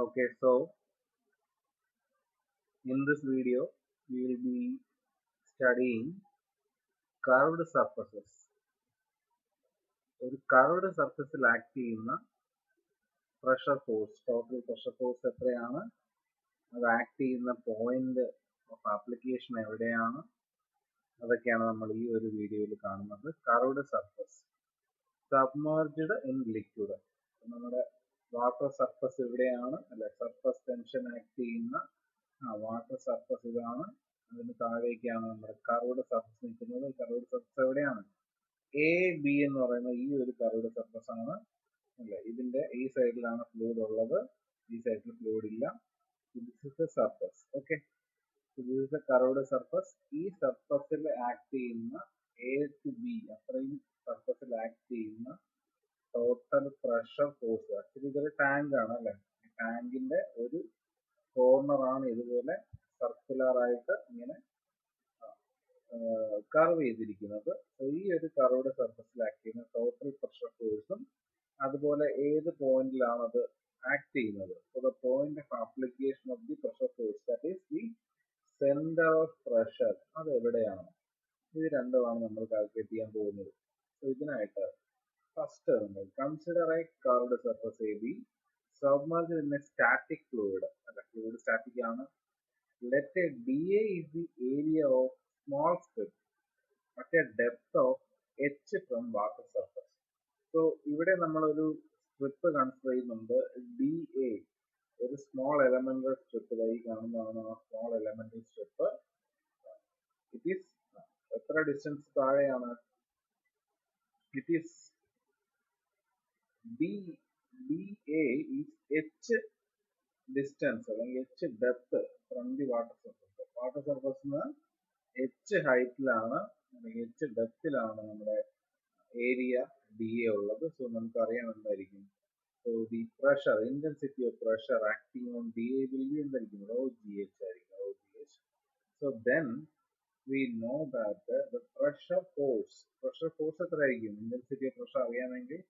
Okay, so in this video, we will be studying curved surfaces. ഒരു curved സർഫസിൽ act ചെയ്യുന്ന pressure force, total pressure force എത്രയാണ്, അത് act ചെയ്യുന്ന point of application എവിടെയാണ്, അതൊക്കെയാണ് നമ്മൾ ഈ ഒരു വീഡിയോയിൽ കാണുന്നത്. Curved surface, submerged in liquid. നമ്മുടെ വാട്ടർ സർഫസ് ഇവിടെയാണ്, അല്ലെ, സർഫസ് ടെൻഷൻ ആക്ട് ചെയ്യുന്ന വാട്ടർ സർഫസ് ഇതാണ്. അതിന് താഴേക്കാണ് നമ്മുടെ കർവ്ഡ് സർഫസ് നിൽക്കുന്നത്. കർവ്ഡ് സർഫസ് എവിടെയാണ്? എ ബി എന്ന് പറയുന്ന ഈ ഒരു കർവ്ഡ് സർഫസ് ആണ്, അല്ലെ. ഇതിന്റെ ഈ സൈഡിലാണ് ഫ്ലൂയിഡ് ഉള്ളത്, ഈ സൈഡിൽ ഫ്ലൂയിഡ് ഇല്ല. This is the surface. Okay, this is the curved surface. ഈ സർഫസിൽ ആക്ട് ചെയ്യുന്ന എ ടു ബി, അത്രയും സർഫസിൽ ആക്ട് ചെയ്യുന്ന ടോട്ടൽ പ്രഷർ ഫോഴ്സ്. ആക്ച്വലി ഇതൊരു ടാങ്ക് ആണ്, അല്ലെ. ടാങ്കിന്റെ ഒരു കോർണർ ആണ് ഇതുപോലെ സർക്കുലർ ആയിട്ട് ഇങ്ങനെ കർവ് ചെയ്തിരിക്കുന്നത്. ഈ ഒരു കർവ്ഡ് സർഫസിൽ ആക്ട് ചെയ്യുന്ന ടോട്ടൽ പ്രഷർ ഫോഴ്സും അതുപോലെ ഏത് പോയിന്റിലാണ് അത് ആക്ട് ചെയ്യുന്നത്. So the point of application of the pressure force, that is the centre of pressure, അത് എവിടെയാണ്? ഇത് രണ്ടുമാണ് നമ്മൾ കാൽക്കുലേറ്റ് ചെയ്യാൻ പോകുന്നത്. സോ ഇതിനായിട്ട് first consider A curved surface A B submerged in a static fluid. അല്ല, ഫ്ലൂയിഡ് സ്റ്റാറ്റിക് ആണ്. Let a dA is the area of small strip at a depth of h from water surface. So ഇവിടെ നമ്മൾ ഒരു strip consider ചെയ്യുന്നുണ്ട്, d A, ഒരു small elemental strip. ഈ കാണുന്നതാണ് ആ small elemental strip. It is എത്ര ഡിസ്റ്റൻസ് താഴെയാണ്? It is d A is h distance അല്ലെങ്കിൽ h depth from the water surface. Water സർഫസിന് എച്ച് ഹൈറ്റിലാണ് അല്ലെങ്കിൽ എച്ച് ഡെപ്തിലാണ് നമ്മുടെ ഏരിയ ഡി എ ഉള്ളത്. സോ നമുക്ക് അറിയാൻ എന്തായിരിക്കും? So the pressure, intensity of pressure acting on d A will be എന്തായിരിക്കും? റോ ജി എച്ച് ആയിരിക്കും, rho g h. So then we know that the pressure force എത്രയായിരിക്കും? Intensity of pressure അറിയാമെങ്കിൽ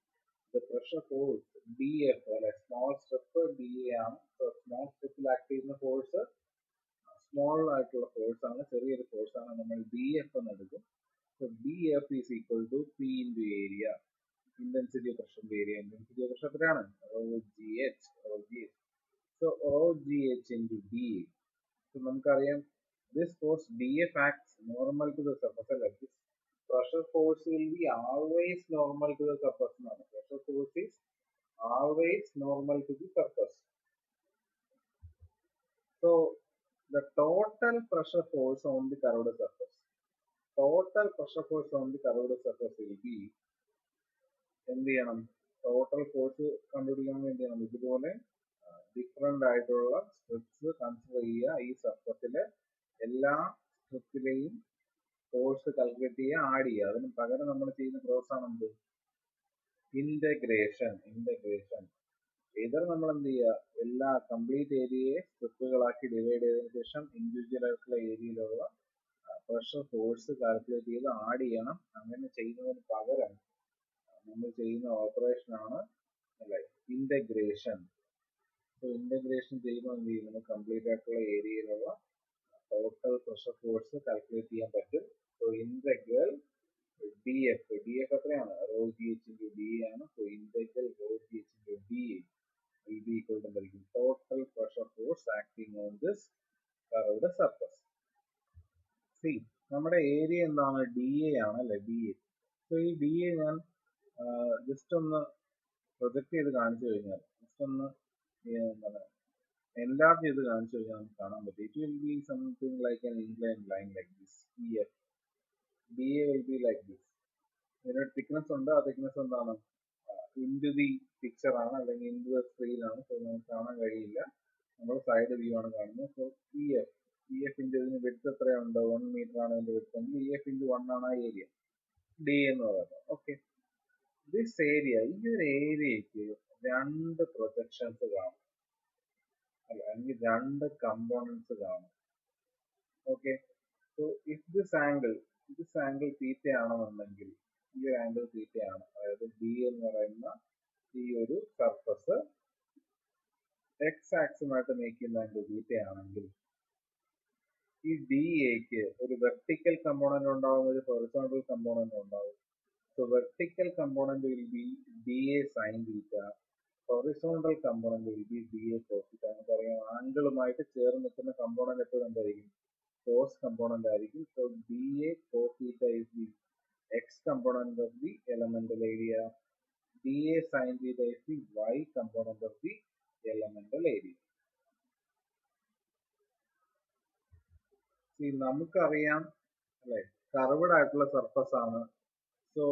the pressure force dF, അല്ലെ, small strip d A ആണ്. Small സ്ട്രിപ്പിൽ act ചെയ്യുന്ന force small ആയിട്ടുള്ള force ആണ്, ചെറിയൊരു ഫോഴ്സ് ആണ്. നമ്മൾ ഡി എഫ് എന്ന് എടുക്കും. So d F is equal to p into area, intensity of പ്രഷറിന്റെ ഏരിയ. ഇന്റൻസിറ്റി ഓഫ് പ്രഷർ എത്രയാണ്? Rho g h, rho g h. So rho g h into D A. So നമുക്കറിയാം this force dF acts normal to the surface, like this pressure force will be always normal to the surface. Pressure force is always normal to the surface. So the total pressure force on the curved surface, total pressure force on the curved surface will be എന്ത് ചെയ്യണം? Total force കണ്ടുപിടിക്കാൻ വേണ്ടിയാണ് ഇതുപോലെ different ആയിട്ടുള്ള strips consider ചെയ്യുക. ഈ സർഫസിലെ എല്ലാ സ്ട്രിപ്പിലെയും force calculate ചെയ്യുക, ആഡ് ചെയ്യുക. അതിന് പകരം നമ്മൾ ചെയ്യുന്ന പ്രോസസ് ആണ് എന്ത്? ഇന്റഗ്രേഷൻ. ഇതർ നമ്മൾ എന്ത് ചെയ്യുക? എല്ലാ കംപ്ലീറ്റ് ഏരിയയെ സ്ട്രിപ്പുകളാക്കി ഡിവൈഡ് ചെയ്തതിനു ശേഷം ഇൻഡിവിജ്വൽ ആയിട്ടുള്ള ഏരിയയിലുള്ള പ്രഷർ ഫോഴ്സ് കാൽക്കുലേറ്റ് ചെയ്ത് ആഡ് ചെയ്യണം. അങ്ങനെ ചെയ്യുന്നതിന് പകരം നമ്മൾ ചെയ്യുന്ന ഓപ്പറേഷൻ ആണ്, അല്ലെ, ഇന്റഗ്രേഷൻ. സോ ഇന്റഗ്രേഷൻ ചെയ്യുമ്പോൾ എന്ത് ചെയ്യും? നമ്മൾ കംപ്ലീറ്റ് ആയിട്ടുള്ള ഏരിയയിലുള്ള ടോട്ടൽ പ്രഷർ ഫോഴ്സ് കാൽക്കുലേറ്റ് ചെയ്യാൻ പറ്റും. സോ ഇന്റഗ്രൽ ഡി എഫ് എത്രയാണ്? Rho g h into D A ആണ്. So integral rho g h into D A will be equal to എന്തായിരിക്കും? Total pressure force acting on this curved surface. See, നമ്മുടെ area എന്താണ്? D A ആണ്, അല്ലെ, d A. So ഈ d A ഞാൻ just ഒന്ന് project ചെയ്ത് കാണിച്ചു കഴിഞ്ഞാൽ, ജസ്റ്റ് ഒന്ന് എന്താണ് enlarge ചെയ്ത് കാണിച്ചു കഴിഞ്ഞാൽ നമുക്ക് കാണാൻ പറ്റും. It will be something like an inclined line like this. EF DA will be like this. ഇതിനൊരു തിക്നെസ് ഉണ്ട്. ആ തിക്നെസ് എന്താണ്? ഇൻറ്റു ദി പിക്ചർ ആണ്, അല്ലെങ്കിൽ ഇൻറ്റു ദ സ്ക്രീൻ ആണ്. സോ നമുക്ക് കാണാൻ കഴിയില്ല, നമ്മൾ സൈഡ് വ്യൂ ആണ് കാണുന്നത്. സോ EF ഇൻറ്റു ഇതിന് വിഡ്ത്ത് എത്രയുണ്ട്? 1 മീറ്റർ ആണ് ഇതിന്റെ വിഡ്ത്ത് എങ്കിൽ EF ഇൻറ്റു 1 ആണ് ആ ഏരിയ ഡി എന്ന് പറയുന്നത്. ഓക്കെ, ദിസ് ഏരിയ, ഈ ഒരു ഏരിയക്ക് രണ്ട് പ്രൊജക്ഷൻസ് കാണും, അല്ലെങ്കിൽ രണ്ട് കമ്പോണൻസ് കാണും. Okay, so if this angle theta ആണെന്നുണ്ടെങ്കിൽ, ഈ ഒരു ആംഗിൾ തീറ്റ ആണ്, അതായത് ഡി എന്ന് പറയുന്ന ഈ ഒരു സർഫസ് എക്സ് ആക്സുമായിട്ട് മേക്ക് ചെയ്യുന്ന ആംഗിൾ ബീറ്റ ആണെങ്കിൽ ഈ ഡി എക്ക് ഒരു വെർട്ടിക്കൽ കമ്പോണന്റ് ഉണ്ടാവും, ഒരു ഹൊറിസോണ്ടൽ കമ്പോണന്റ് ഉണ്ടാവും. So vertical component will be D A sine beta, horizontal component will be D A cos beta. നമുക്കറിയാം ആംഗിളുമായിട്ട് ചേർന്ന് നിൽക്കുന്ന കമ്പോണന്റ് എപ്പോഴും എന്തായിരിക്കും? കോസ് കമ്പോണന്റ് ആയിരിക്കും. So D A cos beta is the X component of the elemental area, dA sin theta is the y component of the elemental area. See, നമുക്കറിയാം അല്ലെ, curved ആയിട്ടുള്ള സർഫസ് ആണ്. So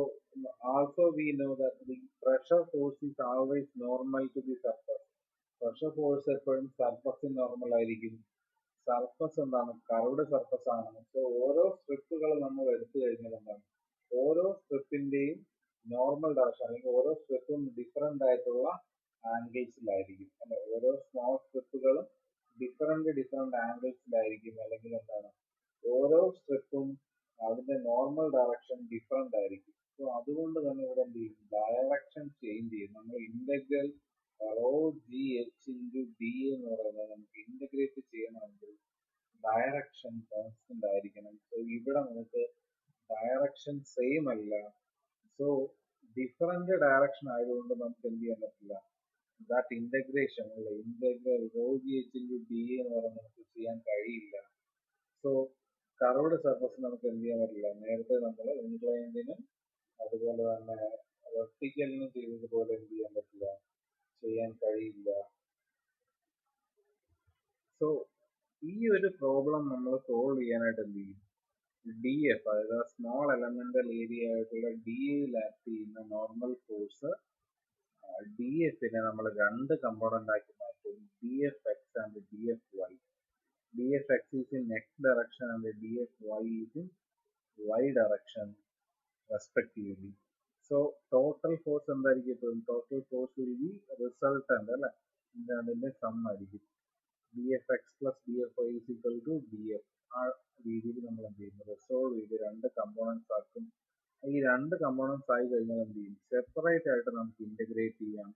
also we know that the pressure force is always normal to the surface. Pressure force എപ്പോഴും സർഫസിന് normal ആയിരിക്കും. Surface എന്താണ്? Curved surface ആണ്. So ഓരോ സ്ട്രിപ്പുകൾ നമ്മൾ എടുത്തു കഴിഞ്ഞാൽ എന്താണ്? ഓരോ സ്ട്രിപ്പിന്റെയും നോർമൽ ഡയറക്ഷൻ അല്ലെങ്കിൽ ഓരോ സ്ട്രിപ്പും ഡിഫറെന്റ് ആയിട്ടുള്ള ആംഗിൾസിലായിരിക്കും അല്ലെ. ഓരോ സ്മോൾ സ്ട്രിപ്പുകളും ഡിഫറെന്റ് ആംഗിൾസിലായിരിക്കും. അല്ലെങ്കിൽ എന്താണ്? ഓരോ സ്ട്രിപ്പും അതിന്റെ നോർമൽ ഡയറക്ഷൻ ഡിഫറെന്റ് ആയിരിക്കും. സോ അതുകൊണ്ട് തന്നെ ഇവിടെ എന്ത് ചെയ്യും? ഡയറക്ഷൻ ചേഞ്ച് ചെയ്യും. നമ്മൾ integral rho g h into D എന്ന് പറയുന്നത് നമുക്ക് ഇന്റഗ്രേറ്റ് ചെയ്യണമെങ്കിൽ ഡയറക്ഷൻ കോൺസ്റ്റന്റ് ആയിരിക്കണം. സോ ഇവിടെ നമുക്ക് ഡയറക്ഷൻ സെയിം അല്ല. സോ ഡിഫറെന്റ് ഡയറക്ഷൻ ആയതുകൊണ്ട് നമുക്ക് എന്ത് ചെയ്യാൻ പറ്റില്ല? ദാറ്റ് ഇന്റഗ്രേഷൻ അല്ലെ, integral rho g h into D എന്ന് പറയുന്നത് നമുക്ക് ചെയ്യാൻ കഴിയില്ല. സോ കർവ്ഡ് സർഫസ് നമുക്ക് എന്ത് ചെയ്യാൻ പറ്റില്ല? നേരത്തെ നമ്മൾ ഇൻക്ലൈൻഡിനും അതുപോലെ തന്നെ വെർട്ടിക്കലിനും ചെയ്തതുപോലെ എന്ത് ചെയ്യാൻ പറ്റില്ല? ചെയ്യാൻ കഴിയില്ല. സോ ഈ ഒരു പ്രോബ്ലം നമ്മൾ സോൾവ് ചെയ്യാനായിട്ട് എന്ത് ചെയ്യും? ഡി എഫ്, അതായത് സ്മോൾ എലമെന്റൽ ഏരിയ ആയിട്ടുള്ള ഡി എയിൽ ആക്ട് ചെയ്യുന്ന നോർമൽ ഫോഴ്സ് ഡി എഫിനെ നമ്മൾ രണ്ട് കമ്പോണന്റ് ആക്കി മാറ്റും, D F X and D F Y. D F X is in X direction and D F Y is in Y direction respectively. So total force എന്തായിരിക്കും? എപ്പോഴും total force will be resultant അല്ലെ, അതിന്റെ sum ആയിരിക്കും. D F X plus D F Y is equal to D F. ആ രീതിയിൽ നമ്മൾ എന്ത് ചെയ്യും? റിസോൾവ് ചെയ്ത് രണ്ട് കമ്പോണൻസ് ആക്കും. ഈ രണ്ട് കമ്പോണൻസ് ആയി കഴിഞ്ഞാൽ എന്ത് ചെയ്യും? സെപ്പറേറ്റ് ആയിട്ട് നമുക്ക് ഇന്റഗ്രേറ്റ് ചെയ്യാം.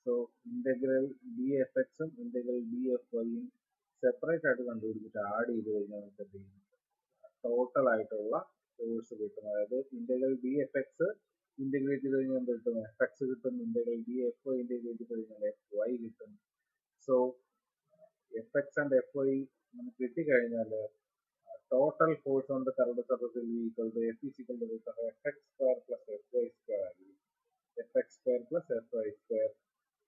സോ ഇന്റഗ്രൽ ഡി എഫ് എക്സും ഇന്റഗ്രൽ ഡി എഫ് വൈയും സെപ്പറേറ്റ് ആയിട്ട് കണ്ടുപിടിച്ചിട്ട് ആഡ് ചെയ്ത് കഴിഞ്ഞാൽ നമുക്ക് എന്ത് ചെയ്യും? ടോട്ടൽ ആയിട്ടുള്ള ഫോഴ്സ് കിട്ടും. അതായത് integral D F X integrate ചെയ്ത് കഴിഞ്ഞാൽ എന്ത് കിട്ടും? എഫ് എക്സ് കിട്ടും. Integral D F Y integrate ചെയ്ത് കഴിഞ്ഞാൽ എഫ് വൈ കിട്ടും. So F X and F Y നമുക്ക് കിട്ടിക്കഴിഞ്ഞാൽ total force on the curved surface will be equal to F is equal to root of Fx square plus Fy square ആയിരിക്കും. Fx square plus Fy square.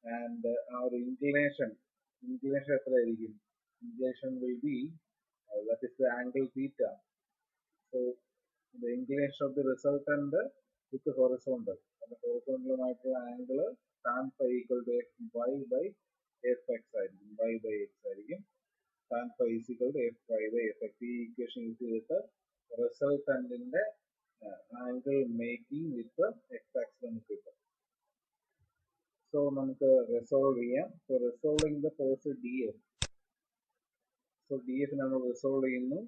And our inclination എത്രയായിരിക്കും? Inclination will be that is the angle theta. So the inclination of the resultant with the horizontal. And the horizontal ആയിട്ടുള്ള angle tan phi equal to Fy by Fx ആയിരിക്കും. Y by x ആയിരിക്കും. Tan phi is equal to Fy by Fx. ഈ equation use ചെയ്തിട്ട് റിസൾട്ടന്റിന്റെ angle making with x axis നമുക്ക് കിട്ടും. So നമുക്ക് resolve ചെയ്യാം. So resolving the force d F. So d F നമ്മൾ റിസോൾവ് ചെയ്യുന്നു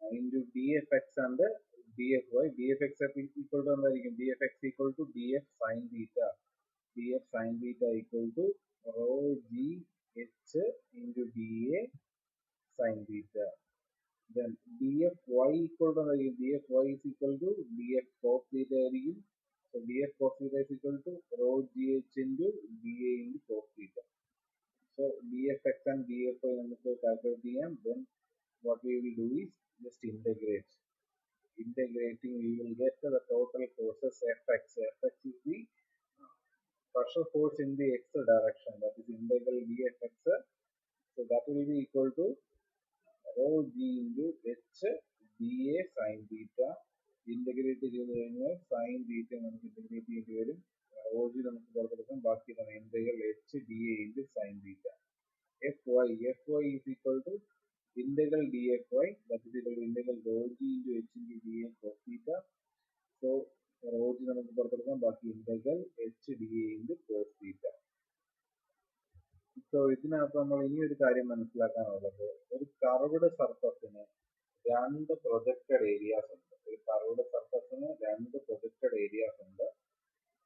into d F X and D F Y. D F X equal to എന്തായിരിക്കും? D F X equal to D F sine theta. D F sine theta equal to rho g h into D A sin theta. Then dfy equal to dfy is equal to df cos theta ആയിരിക്കും. So df cos theta is equal to rho gh into dA into cos theta. So dfx and dfy നമുക്ക് calculate ചെയ്യാം. Then what we will do is just integrate. Integrating we will get the total forces fx. Fx is the pressure force in the x direction. That is integral dfx. So that will be equal to rho g into h dA sin theta. Integrate ചെയ്ത് കഴിഞ്ഞാൽ sine theta നമുക്ക് integrate ചെയ്യേണ്ടി വരും. Raw G നമുക്ക് പുറത്തെടുക്കാം. ബാക്കി integral H D A into sine theta. F Y is equal to integral D F Y that is equal to integral rho G into H into D A cos theta. So rho G നമുക്ക് പുറത്തെടുക്കാം. ബാക്കി integral H D A into cos theta. So ഇതിനകത്ത് നമ്മൾ ഇനി ഒരു കാര്യം മനസ്സിലാക്കാനുള്ളത്, ഒരു curved സർഫസിന് രണ്ട് പ്രൊജക്റ്റഡ് ഏരിയാസ് ഉണ്ട്. ഒരു കർവ്ഡ് സർഫസിന് രണ്ട് പ്രൊജക്റ്റഡ് ഏരിയാസ് ഉണ്ട്.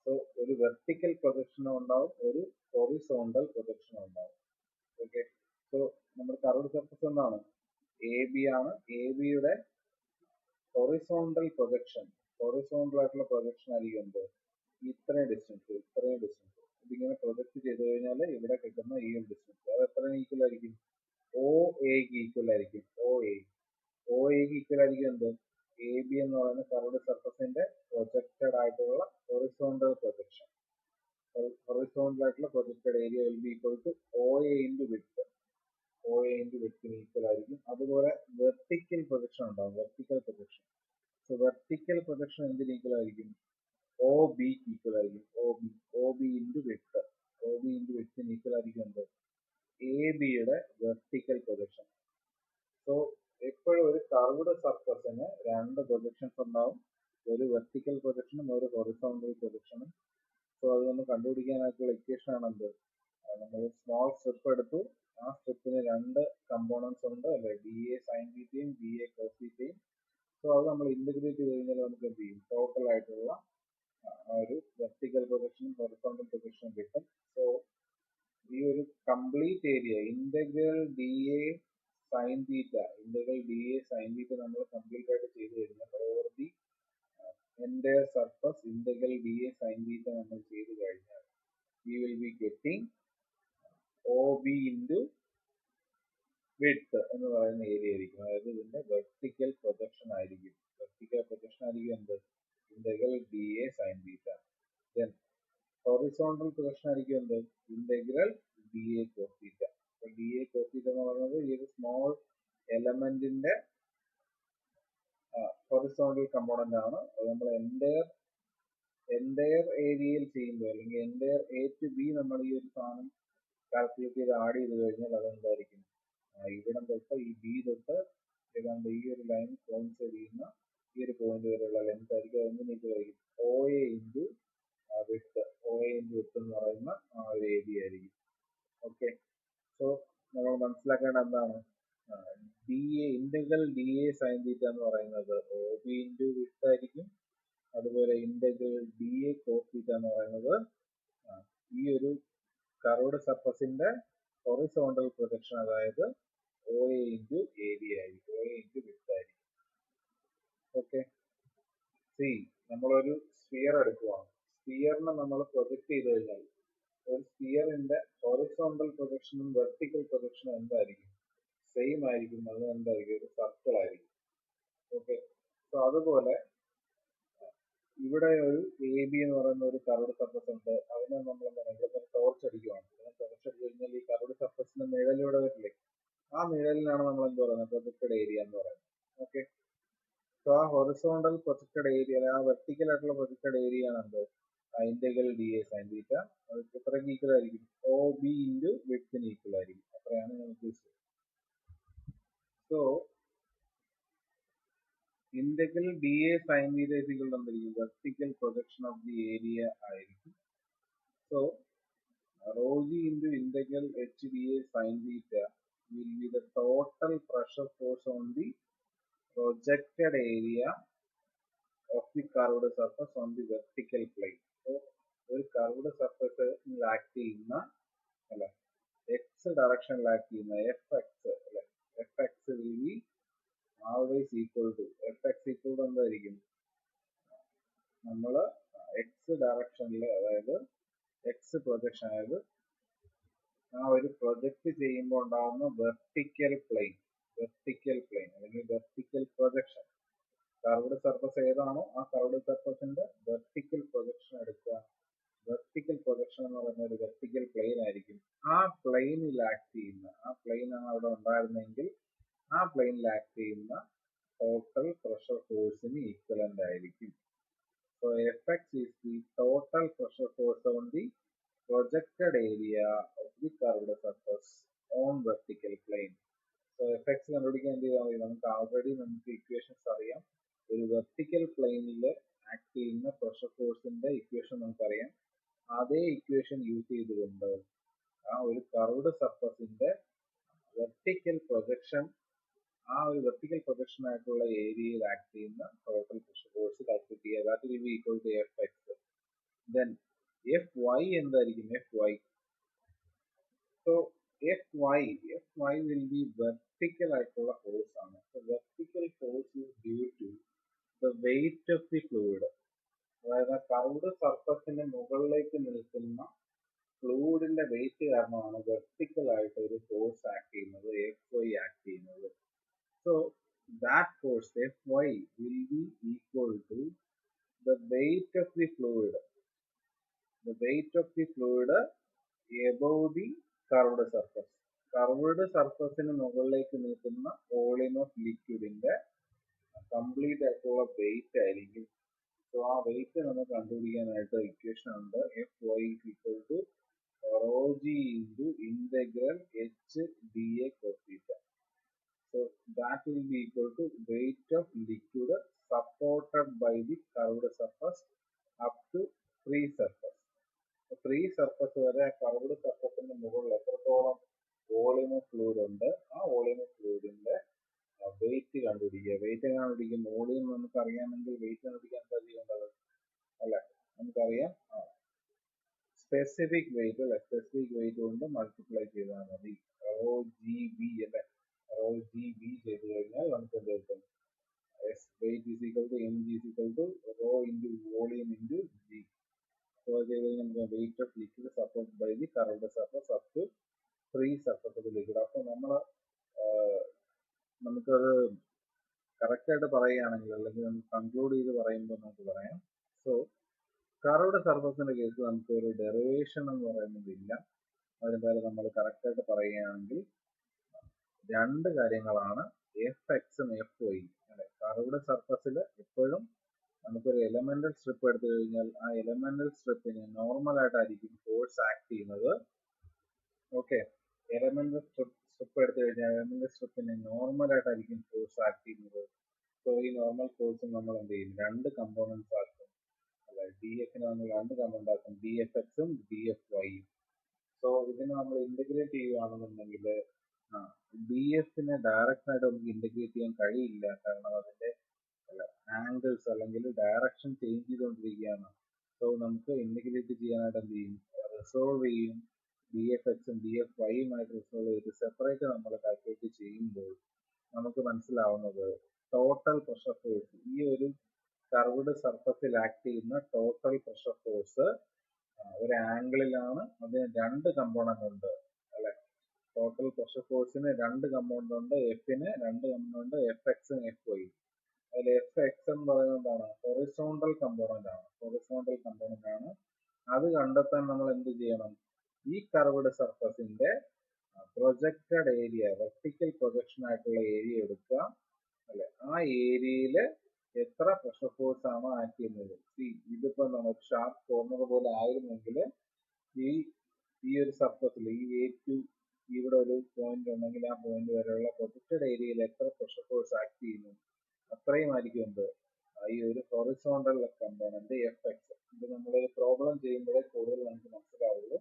സോ ഒരു വെർട്ടിക്കൽ പ്രൊജക്ഷനും ഉണ്ടാവും, ഒരു ഹൊറിസോണ്ടൽ പ്രൊജക്ഷനും ഉണ്ടാവും. ഓക്കെ. സോ നമ്മുടെ കർവ്ഡ് സർഫസ് എന്താണ്? എ ബി ആണ്. എ ബിയുടെ ഹൊറിസോണ്ടൽ പ്രൊജക്ഷൻ, ഹൊറിസോണ്ടൽ ആയിട്ടുള്ള പ്രൊജക്ഷൻ ആയിരിക്കും എന്ത്? ഇത്രയും ഡിസ്റ്റൻസ്, ഇത്രയും ഡിസ്റ്റൻസ് ഇതിങ്ങനെ പ്രൊജക്ട് ചെയ്ത് കഴിഞ്ഞാൽ ഇവിടെ കിട്ടുന്ന ഈ ഒരു ഡിസ്റ്റൻസ് അത് എത്ര ഈക്വൽ ആയിരിക്കും? ഒ എക്ക് ഈക്വൽ ആയിരിക്കും. ഒ എക്ക് ഈക്വൽ ആയിരിക്കും എന്ത്? എ ബി എന്ന് പറയുന്ന കർവ്ഡ് സർഫസിന്റെ പ്രൊജക്റ്റഡ് ആയിട്ടുള്ള ഹൊറിസോണ്ടൽ പ്രൊജക്ഷൻ. ഹൊറിസോണ്ടൽ ആയിട്ടുള്ള projected area will be equal to O A into width. O A into വിഡ്ത്തിന് ഈക്വൽ ആയിരിക്കും. അതുപോലെ വെർട്ടിക്കൽ പ്രൊജക്ഷൻ ഉണ്ടാവും, vertical projection. So vertical projection എന്തിന് ഈക്വൽ ആയിരിക്കും? ഒ ബിക്ക് ഈക്വൽ ആയിരിക്കും. O B into width. O B into വിഡ്ത്തിന് equal ആയിരിക്കും എന്ത്? എ ബിയുടെ വെർട്ടിക്കൽ പ്രൊജക്ഷൻ. സോ എപ്പോഴും ഒരു കർവ്ഡ് സർഫസിന് രണ്ട് പ്രൊജക്ഷൻസ് ഉണ്ടാവും, ഒരു വെർട്ടിക്കൽ പ്രൊജക്ഷനും ഒരു ഹൊറിസോണ്ടൽ പ്രൊജക്ഷനും. സോ അത് നമ്മൾ കണ്ടുപിടിക്കാനായിട്ടുള്ള ഇക്വേഷൻ ആണ് എന്ത്? നമ്മൾ സ്മോൾ സ്ട്രിപ്പ് എടുത്തു, ആ സ്ട്രിപ്പിന് രണ്ട് കമ്പോണൻസ് ഉണ്ട് അല്ലെ, ഡി എ സൈൻ തീറ്റയും ഡി എ കോസ് തീറ്റയും. സോ അത് നമ്മൾ ഇന്റഗ്രേറ്റ് ചെയ്ത് കഴിഞ്ഞാൽ നമുക്ക് എന്ത് ചെയ്യും? ടോട്ടൽ ആയിട്ടുള്ള ഒരു വെർട്ടിക്കൽ പ്രൊജക്ഷനും ഹൊറിസോണ്ടൽ പ്രൊജക്ഷനും കിട്ടും. സോ ഈ ഒരു complete area integral D A sine theta, integral D A sine തീറ്റ നമ്മൾ കംപ്ലീറ്റ് ആയിട്ട് ചെയ്ത് കഴിഞ്ഞാൽ over the entire surface integral D A sine തീറ്റ നമ്മൾ ചെയ്ത് കഴിഞ്ഞാൽ we will be getting OB into width എന്ന് പറയുന്ന ഏരിയ ആയിരിക്കും. അതായത് ഇതിന്റെ വെർട്ടിക്കൽ പ്രൊജക്ഷൻ ആയിരിക്കും. വെർട്ടിക്കൽ പ്രൊജക്ഷൻ ആയിരിക്കും എന്ത്? Integral D A sine theta. Then horizontal projection ആയിരിക്കും എന്ത്? Integral D A cos theta. D A cos theta എന്ന് പറയുന്നത് ഈ ഒരു സ്മോൾ എലമെന്റിന്റെ ഹൊറിസോണ്ടൽ കമ്പോണന്റ് ആണ്. അത് നമ്മൾ എൻറ്റയർ ഏരിയയിൽ ചെയ്യുമ്പോൾ അല്ലെങ്കിൽ എൻറ്റയർ എ ടു ബി നമ്മൾ ഈ ഒരു സാധനം കാൽക്കുലേറ്റ് ചെയ്ത് ആഡ് ചെയ്ത് കഴിഞ്ഞാൽ അതെന്തായിരിക്കും? ഇവിടം തൊട്ട് ഈ ബി തൊട്ട് ഏതാണ്ട് ഈ ഒരു ലൈൻ കോയിൻസൈഡ് ചെയ്യുന്ന ഈ ഒരു പോയിന്റ് വരെയുള്ള ലെങ്ത് ആയിരിക്കും. അതെന്തിന് ഈക്വൽ ആയിരിക്കും? O A into width. O A into width എന്ന് പറയുന്ന ആ ഒരു ഏരിയ ആയിരിക്കും. ഓക്കെ. സോ നമ്മൾ മനസ്സിലാക്കേണ്ട എന്താണ്? D A integral D A sine theta എന്ന് പറയുന്നത് ഒ ബി ഇൻറ്റു വിഡ്ത്ത് ആയിരിക്കും. അതുപോലെ integral D A cos theta എന്ന് പറയുന്നത് ഈ ഒരു കർവ്ഡ് സർഫസിന്റെ ഹൊറിസോണ്ടൽ പ്രൊജക്ഷൻ, അതായത് ഒ എ ഇൻറ്റു ഏരിയ ആയിരിക്കും, ഒ എ ഇൻറ്റു വിഡ്ത്ത് ആയിരിക്കും. ഓക്കെ. സി നമ്മളൊരു സ്ഫിയർ എടുക്കുവാണ്. സ്ഫിയറിനെ നമ്മൾ പ്രൊജക്ട് ചെയ്ത് കഴിഞ്ഞാൽ ഒരു സ്ഫിയറിന്റെ ഹൊറിസോണ്ടൽ പ്രൊജക്ഷനും വെർട്ടിക്കൽ പ്രൊജക്ഷനും എന്തായിരിക്കും? സെയിം ആയിരിക്കും. അത് എന്തായിരിക്കും? ഒരു സർക്കിൾ ആയിരിക്കും. ഓക്കെ. സോ അതുപോലെ ഇവിടെ ഒരു എ ബി എന്ന് പറയുന്ന ഒരു കർവ്ഡ് സർഫസ് ഉണ്ട്. അതിനെ നമ്മൾ എന്താണ് ഇവിടെ ടോർച്ച് അടിക്കുവാണ്. ടോർച്ച് അടിച്ചു കഴിഞ്ഞാൽ ഈ കർവ്ഡ് സർഫസിന്റെ നിഴലിവിടെ വരില്ലേ? ആ നിഴലിനാണ് നമ്മൾ എന്ത് പറയുന്നത്? പ്രൊജക്റ്റഡ് ഏരിയ എന്ന് പറയുന്നത്. ഓക്കെ. സോ ആ ഹൊറിസോണ്ടൽ പ്രൊജക്റ്റഡ് ഏരിയ, ആ വെർട്ടിക്കൽ ആയിട്ടുള്ള പ്രൊജക്റ്റഡ് ഏരിയ ആണ് എന്ത്? Integral D A sine theta. അത് എത്രയ്ക്ക് ഈക്വൽ ആയിരിക്കും? ഒ ബി ഇൻറ്റു വിഡ്ത്തിന് ഈക്വൽ ആയിരിക്കും. അത്രയാണ് ഞാൻ ഉദ്ദേശിച്ചത്. So integral D A sine theta is equal to എന്തായിരിക്കും? Vertical projection of the area ആയിരിക്കും. So rho g into integral h dA sin theta will be the total pressure force on the projected area of the curved surface on the vertical plane. So ഒരു curved സർഫസിൽ act ചെയ്യുന്ന അല്ല X ഡയറക്ഷനിൽ act ചെയ്യുന്ന F X അല്ലെ, F X will be always equal to, F X equal to എന്തായിരിക്കും? നമ്മൾ X ഡയറക്ഷനിൽ, അതായത് എക്സ് പ്രൊജക്ഷൻ, അതായത് ആ ഒരു പ്രൊജക്ട് ചെയ്യുമ്പോൾ ഉണ്ടാകുന്ന വെർട്ടിക്കൽ പ്ലെയിൻ അല്ലെങ്കിൽ വെർട്ടിക്കൽ പ്രൊജക്ഷൻ, കർവ്ഡ് സർഫസ് ഏതാണോ ആ കർവ്ഡ് സർഫസിന്റെ വെർട്ടിക്കൽ പ്രൊജക്ഷൻ എടുക്കുക. വെർട്ടിക്കൽ പ്രൊജക്ഷൻ എന്ന് പറയുന്ന ഒരു വെർട്ടിക്കൽ പ്ലെയിൻ ആയിരിക്കും. ആ പ്ലെയിനിൽ ആക്ട് ചെയ്യുന്ന, ആ പ്ലെയിൻ ആണ് അവിടെ ഉണ്ടായിരുന്നെങ്കിൽ ആ പ്ലെയിനിൽ ആക്ട് ചെയ്യുന്ന ടോട്ടൽ പ്രഷർ ഫോഴ്സിന് ഈക്വലന്റ് ആയിരിക്കും. So F X is the total pressure force on the projected area of the curved surface on vertical plane. So fx കണ്ടുപിടിക്കാൻ എന്ത് ചെയ്താൽ മതി? നമുക്ക് ആൾറെഡി നമുക്ക് ഇക്വേഷൻസ് അറിയാം. ഒരു വെർട്ടിക്കൽ പ്ലെയിനിൽ ആക്ട് ചെയ്യുന്ന പ്രഷർ ഫോഴ്സിന്റെ ഇക്വേഷൻ നമുക്കറിയാം. അതേ ഇക്വേഷൻ യൂസ് ചെയ്തുകൊണ്ട് ആ ഒരു കർവ്ഡ് സർഫസിന്റെ വെർട്ടിക്കൽ പ്രൊജക്ഷൻ, ആ ഒരു വെർട്ടിക്കൽ പ്രൊജക്ഷൻ ആയിട്ടുള്ള ഏരിയയിൽ ആക്ട് ചെയ്യുന്ന ടോട്ടൽ പ്രഷർ ഫോഴ്സ് കാൽക്കുലേറ്റ് ചെയ്യുക. That will be equal to F x. Then F Y എന്തായിരിക്കും? F Y, so Fy will be vertical ആയിട്ടുള്ള ഫോഴ്സ് ആണ്. Vertical force is due to the weight of the fluid. അതായത് കർവ്ഡ് സർഫസിന്റെ മുകളിലേക്ക് നിൽക്കുന്ന ഫ്ലൂയിഡിന്റെ വെയിറ്റ് കാരണമാണ് വെർട്ടിക്കൽ ആയിട്ട് ഒരു ഫോഴ്സ് ആക്ട് ചെയ്യുന്നത്, Fy ആക്ട് ചെയ്യുന്നത്. So that force Fy will be equal to the weight of the fluid, the weight of the fluid above the curved surface. Curved സർഫസിന് മുകളിലേക്ക് നിൽക്കുന്ന വോളിയം ഓഫ് ലിക്വിഡിന്റെ complete ആയിട്ടുള്ള weight ആയിരിക്കും. So ആ weight നമുക്ക് കണ്ടുപിടിക്കാനായിട്ട് ഇക്വേഷൻ ഉണ്ട്. Fy is equal to rho g into integral h dA cos theta. So that will be equal to weight of liquid supported by the curved surface up to free surface. Free surface വരെ curved സർഫസിന്റെ മുകളിൽ എത്രത്തോളം volume of fluid ഉണ്ട്, ആ volume of ഫ്ലൂയിഡിന്റെ wait കണ്ടുപിടിക്കുക. Wait എങ്ങനെ കണ്ടുപിടിക്കും? Volume നമുക്ക് അറിയാമെങ്കിൽ വെയിറ്റ് കണ്ടുപിടിക്കാൻ എന്താ ചെയ്യേണ്ടത്? അല്ലെ, നമുക്കറിയാം, സ്പെസിഫിക് വെയിറ്റ് അല്ലെ, സ്പെസിഫിക് വെയിറ്റ് കൊണ്ട് മൾട്ടിപ്ലൈ ചെയ്താൽ മതി. റോ ജി ബി അല്ലെ, റോ ജി ബി ചെയ്ത് കഴിഞ്ഞാൽ നമുക്ക് എന്ത് കിട്ടും? weight is equal to mg is equal to rho into volume into g. So ചെയ്ത് കഴിഞ്ഞാൽ നമുക്ക് weight of liquid support by the curved surface up to free surface of liquid. അപ്പോൾ നമുക്കത് കറക്റ്റ് ആയിട്ട് പറയുകയാണെങ്കിൽ, അല്ലെങ്കിൽ നമുക്ക് കൺക്ലൂഡ് ചെയ്ത് പറയുമ്പോൾ നമുക്ക് പറയാം. സോ കർവ്ഡ് സർഫസിന്റെ കേസ് നമുക്ക് ഒരു ഡെറിവേഷൻ എന്ന് പറയുന്നതില്ല. അതിന് പകരം നമ്മൾ കറക്റ്റ് ആയിട്ട് പറയുകയാണെങ്കിൽ രണ്ട് കാര്യങ്ങളാണ്, എഫ് എക്സും എഫ് വൈ അല്ലെ. കർവ്ഡ് സർഫസിൽ എപ്പോഴും നമുക്കൊരു എലമെന്റൽ സ്ട്രിപ്പ് എടുത്തു കഴിഞ്ഞാൽ ആ എലമെന്റൽ സ്ട്രിപ്പിന് നോർമൽ ആയിട്ടായിരിക്കും ഫോഴ്സ് ആക്ട് ചെയ്യുന്നത്. ഓക്കെ, എലമെന്റൽ സ്ട്രിപ്പ് എടുത്തു കഴിഞ്ഞാൽ എലമെന്റൽ സ്ട്രിപ്പിന് നോർമൽ ആയിട്ടായിരിക്കും ഫോഴ്സ് ആക്ട് ചെയ്യുന്നത്. സോ ഈ നോർമൽ ഫോഴ്സ് നമ്മൾ എന്ത് ചെയ്യും? രണ്ട് കമ്പോണൻസ് ആക്കും അല്ലെ. ഡി എഫിനെ നമ്മൾ രണ്ട് കമ്പോണന്റ് ആക്കും, ഡി എഫ് എക്സും ഡി എഫ് വൈയും. സോ ഇതിനെ നമ്മൾ ഇന്റഗ്രേറ്റ് ചെയ്യുകയാണെന്നുണ്ടെങ്കിൽ ഡി എഫിനെ ഡയറക്റ്റ് ആയിട്ട് നമുക്ക് ഇന്റഗ്രേറ്റ് ചെയ്യാൻ കഴിയില്ല. കാരണം അതിന്റെ ആംഗിൾസ് അല്ലെങ്കിൽ ഡയറക്ഷൻ ചേഞ്ച് ചെയ്തുകൊണ്ടിരിക്കുകയാണ്. സോ നമുക്ക് ഇന്റഗ്രേറ്റ് ചെയ്യാനായിട്ട് എന്ത് ചെയ്യും? റിസോൾവ് ചെയ്യും. ഡി എഫ് എക്സും ഡി എഫ് വൈയുമായിട്ട് റിസോൾവ് ചെയ്ത് സെപ്പറേറ്റ് നമ്മൾ കാൽക്കുലേറ്റ് ചെയ്യുമ്പോൾ നമുക്ക് മനസ്സിലാവുന്നത് ടോട്ടൽ പ്രഷർ ഫോഴ്സ്, ഈ ഒരു കർവ്ഡ് സർഫസിൽ ആക്ട് ചെയ്യുന്ന ടോട്ടൽ പ്രഷർ ഫോഴ്സ് ഒരു ആംഗിളിലാണ്. അതിന് രണ്ട് കമ്പോണന്റ് ഉണ്ട് അല്ലെ. ടോട്ടൽ പ്രഷർ ഫോഴ്സിന് രണ്ട് കമ്പോണന്റ് ഉണ്ട്, എഫിന് രണ്ട് കമ്പോണന്റ് ഉണ്ട്, എഫ് എക്സും എഫ് വൈയും. അതിൽ എഫ് എക്സ് എന്ന് പറയുന്നത് എന്താണ്? ഹൊറിസോണ്ടൽ കമ്പോണന്റ് ആണ്. ഹൊറിസോണ്ടൽ കമ്പോണന്റ് ആണ്. അത് കണ്ടെത്താൻ നമ്മൾ എന്ത് ചെയ്യണം? ഈ കർവ്ഡ് സർഫസിന്റെ പ്രൊജക്റ്റഡ് ഏരിയ, വെർട്ടിക്കൽ പ്രൊജക്ഷൻ ആയിട്ടുള്ള ഏരിയ എടുക്കുക അല്ലെ. ആ ഏരിയയില് എത്ര പ്രഷർ ഫോഴ്സ് ആണോ ആക്ട് ചെയ്യുന്നത്. ഇതിപ്പോ നമുക്ക് ഷാർപ്പ് കോർണർ പോലെ ആയിരുന്നെങ്കിൽ ഈ ഒരു സർഫസിൽ ഈ A2 ഇവിടെ ഒരു പോയിന്റ് ഉണ്ടെങ്കിൽ ആ പോയിന്റ് വരെയുള്ള പ്രൊജക്റ്റഡ് ഏരിയയിൽ എത്ര പ്രഷർ ഫോഴ്സ് ആക്ട് ചെയ്യുന്നു അത്രയും ആയിരിക്കും എന്ത്? ഈ ഒരു ഹൊറിസോണ്ടൽ കമ്പോണന്റ് എഫ് എക്സ്. ഇത് നമ്മളൊരു പ്രോബ്ലം ചെയ്യുമ്പോഴേ കൂടുതൽ നമുക്ക് മനസ്സിലാവുള്ളൂ.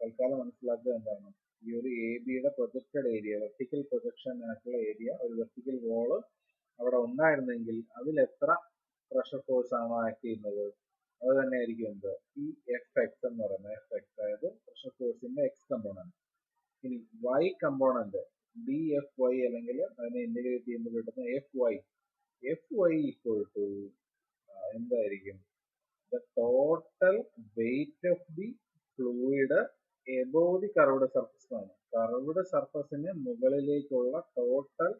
തൽക്കാലം മനസ്സിലാക്കുക എന്താണ്? ഈ ഒരു എ ബിയുടെ പ്രൊജക്റ്റഡ് ഏരിയ, വെർട്ടിക്കൽ പ്രൊജക്ഷൻ ആയിട്ടുള്ള ഏരിയ, ഒരു വെർട്ടിക്കൽ വോള് അവിടെ ഉണ്ടായിരുന്നെങ്കിൽ അതിൽ എത്ര പ്രഷർ ഫോഴ്സ് ആണോ ആക്ട് ചെയ്യുന്നത് അത് തന്നെ ആയിരിക്കും എന്ത്? ഈ എഫ് എക്സ് എന്ന് പറയുന്നത്. എഫ് എക്സ് അതായത് പ്രഷർ ഫോഴ്സിന്റെ എക്സ് കമ്പോണന്റ്. ഇനി y component d F y അല്ലെങ്കിൽ അതിനെ ഇന്റഗ്രേറ്റ് ചെയ്യുമ്പോൾ കിട്ടുന്ന F y. F y equal to എന്തായിരിക്കും? The total weight of the fluid above the curved surface ആണ്. കർവ്ഡ് സർഫസിന് മുകളിലേക്കുള്ള ടോട്ടൽ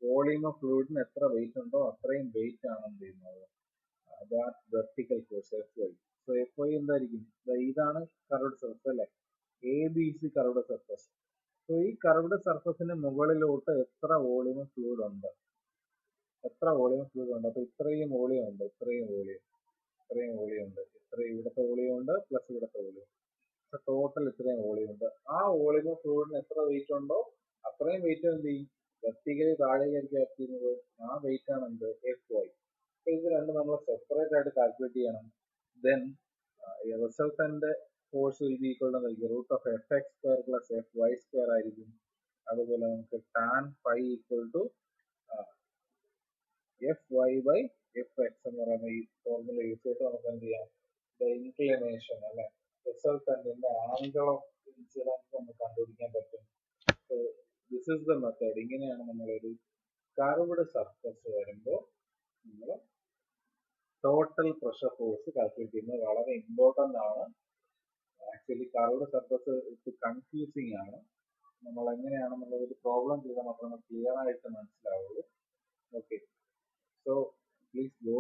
വോളിയം ഓഫ് ഫ്ലൂയിഡിന് എത്ര വെയിറ്റ് ഉണ്ടോ അത്രയും വെയിറ്റ് ആണ് എന്ത് ചെയ്യുന്നത്? Vertical force F Y. So F Y എന്തായിരിക്കും? ഇതാണ് കർവ്ഡ് സർഫസ് അല്ലെ, A B C curved surface. So ഈ കർവ്ഡ് സർഫസിന് മുകളിലോട്ട് എത്ര വോളിയം ഓഫ് ഫ്ലൂയിഡ് ഉണ്ട്? എത്ര വോളിയം ഫ്ലൂയിഡ് ഉണ്ട്? അപ്പൊ ഇത്രയും വോളിയം ഉണ്ട്, ഇത്രയും വോളിയം ഉണ്ട്, ഇത്രയും ഇവിടുത്തെ വോളിയം ഉണ്ട് പ്ലസ് ഇവിടുത്തെ വോളിയം. ടോട്ടൽ ഇത്രയും വോളിയം ഉണ്ട്. ആ വോളിയം ഓഫ് ഫ്ലൂയിഡിന് എത്ര വെയിറ്റ് ഉണ്ടോ അത്രയും വെയിറ്റ് എന്ത് ചെയ്യും? വെർട്ടിക്കലി താഴേക്കായിരിക്കും ആക്ട് ചെയ്യുന്നത്. ആ വെയിറ്റ് ആണ് എന്ത്? F Y. ഇത് രണ്ടും നമ്മൾ സെപ്പറേറ്റ് ആയിട്ട് കാൽക്കുലേറ്റ് ചെയ്യണം. Then resultant force will be equal to root of F X square plus F Y square ആയിരിക്കും. അതുപോലെ നമുക്ക് tan phi equal to F Y by F X എന്ന് പറയുന്ന ഈ ഫോർമുല യൂസ് ചെയ്തിട്ട് നമുക്ക് എന്ത് ചെയ്യാം? ഇൻക്ലിനേഷൻ അല്ലെ, റിസൾട്ടന്റിന്റെ ആംഗിൾ ഓഫ് ഇൻസിഡൻസ് നമുക്ക് കണ്ടുപിടിക്കാൻ പറ്റും. This is the method. ഇങ്ങനെയാണ് നമ്മളൊരു കർവ്ഡ് സർഫസ് വരുമ്പോൾ നമ്മൾ ടോട്ടൽ പ്രഷർ ഫോഴ്സ് കാൽക്കുലേറ്റ് ചെയ്യുന്നത് വളരെ ഇമ്പോർട്ടൻ്റ് ആണ്. ആക്ച്വലി കർവ്ഡ് സർഫസ് ഇത് കൺഫ്യൂസിങ് ആണ്. നമ്മൾ എങ്ങനെയാണെന്നുള്ള ഒരു പ്രോബ്ലം ചെയ്താൽ മാത്രമേ ക്ലിയർ ആയിട്ട് മനസ്സിലാവുള്ളൂ. Okay, so please go